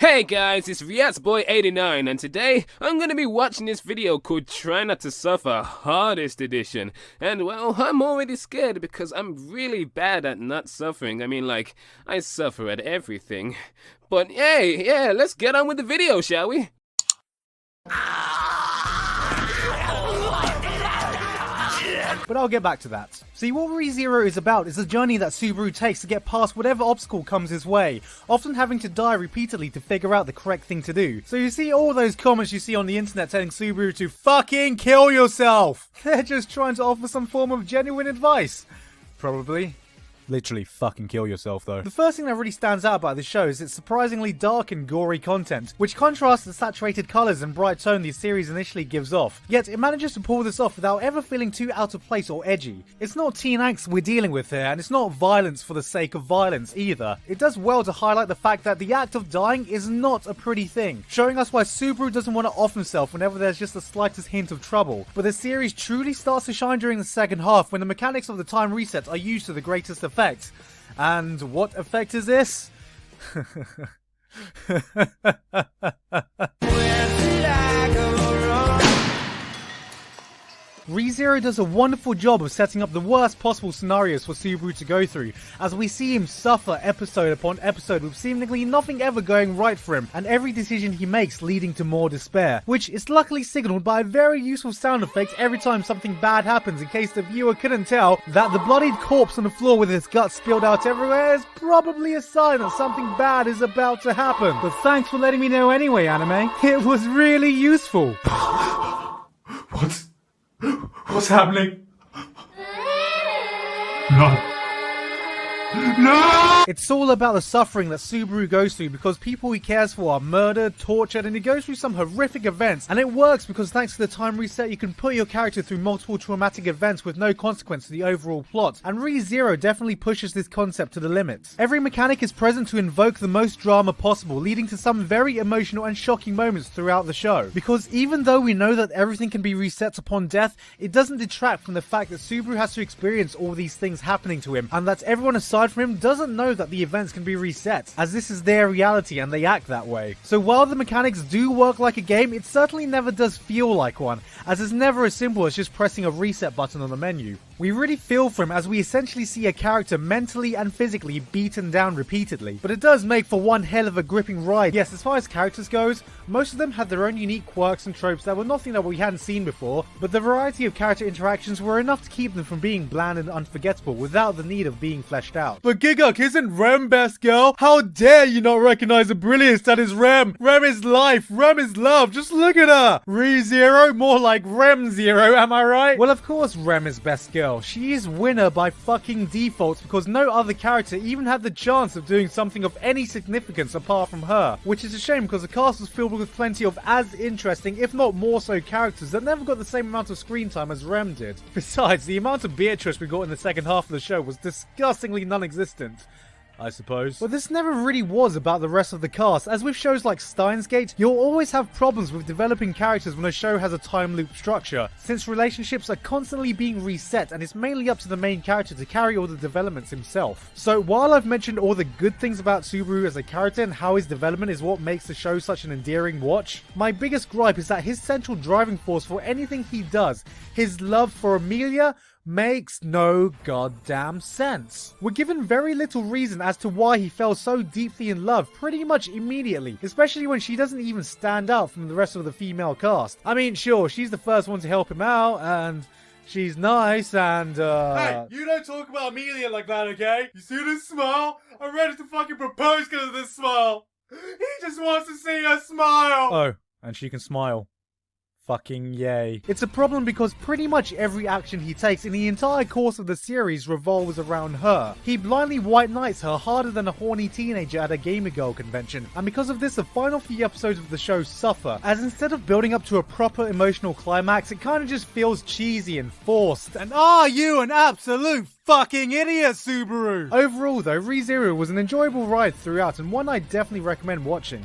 Hey guys, it's RiatsBoy89 and today I'm gonna be watching this video called Try Not to Suffer Hardest Edition. And well, I'm already scared because I'm really bad at not suffering. I mean, like, I suffer at everything. But hey, yeah, let's get on with the video, shall we? But I'll get back to that. See, what ReZero is about is the journey that Subaru takes to get past whatever obstacle comes his way, often having to die repeatedly to figure out the correct thing to do. So you see all those comments you see on the internet telling Subaru to fucking kill yourself! They're just trying to offer some form of genuine advice. Probably. Literally fucking kill yourself though. The first thing that really stands out about this show is its surprisingly dark and gory content, which contrasts the saturated colours and bright tone the series initially gives off. Yet it manages to pull this off without ever feeling too out of place or edgy. It's not teen angst we're dealing with here, and it's not violence for the sake of violence either. It does well to highlight the fact that the act of dying is not a pretty thing, showing us why Subaru doesn't want to off himself whenever there's just the slightest hint of trouble. But the series truly starts to shine during the second half when the mechanics of the time reset are used to the greatest effect. And what effect is this? ReZero does a wonderful job of setting up the worst possible scenarios for Subaru to go through, as we see him suffer episode upon episode with seemingly nothing ever going right for him, and every decision he makes leading to more despair, which is luckily signalled by a very useful sound effect every time something bad happens, in case the viewer couldn't tell that the bloodied corpse on the floor with his guts spilled out everywhere is probably a sign that something bad is about to happen. But thanks for letting me know anyway, anime. It was really useful. What's happening? No. No! It's all about the suffering that Subaru goes through because people he cares for are murdered, tortured, and he goes through some horrific events. And it works because thanks to the time reset, you can put your character through multiple traumatic events with no consequence to the overall plot. And ReZero definitely pushes this concept to the limits. Every mechanic is present to invoke the most drama possible, leading to some very emotional and shocking moments throughout the show. Because even though we know that everything can be reset upon death, it doesn't detract from the fact that Subaru has to experience all these things happening to him, and that everyone aside from him doesn't know that the events can be reset, as this is their reality and they act that way. So while the mechanics do work like a game, it certainly never does feel like one, as it's never as simple as just pressing a reset button on the menu. We really feel for him as we essentially see a character mentally and physically beaten down repeatedly. But it does make for one hell of a gripping ride. Yes, as far as characters goes, most of them had their own unique quirks and tropes that were nothing that we hadn't seen before, but the variety of character interactions were enough to keep them from being bland and unforgettable without the need of being fleshed out. But Giguk, isn't Rem best girl? How dare you not recognize the brilliance that is Rem? Rem is life, Rem is love, just look at her! ReZero, more like Rem Zero, am I right? Well, of course Rem is best girl. She is winner by fucking default because no other character even had the chance of doing something of any significance apart from her. Which is a shame because the cast was filled with plenty of as interesting, if not more so, characters that never got the same amount of screen time as Rem did. Besides, the amount of Beatrice we got in the second half of the show was disgustingly non-existent, I suppose. But this never really was about the rest of the cast, as with shows like Steins Gate, you'll always have problems with developing characters when a show has a time loop structure, since relationships are constantly being reset and it's mainly up to the main character to carry all the developments himself. So while I've mentioned all the good things about Subaru as a character and how his development is what makes the show such an endearing watch, my biggest gripe is that his central driving force for anything he does, his love for Amelia, makes no goddamn sense. We're given very little reason as to why he fell so deeply in love pretty much immediately, especially when she doesn't even stand out from the rest of the female cast. I mean, sure, she's the first one to help him out, and she's nice, and Hey, you don't talk about Amelia like that, okay? You see this smile? I'm ready to fucking propose because of this smile. He just wants to see her smile! Oh, and she can smile. Fucking yay. It's a problem because pretty much every action he takes in the entire course of the series revolves around her. He blindly white knights her harder than a horny teenager at a gamer girl convention, and because of this the final few episodes of the show suffer, as instead of building up to a proper emotional climax, it kinda just feels cheesy and forced. And are you an absolute fucking idiot, Subaru? Overall though, ReZero was an enjoyable ride throughout and one I definitely recommend watching.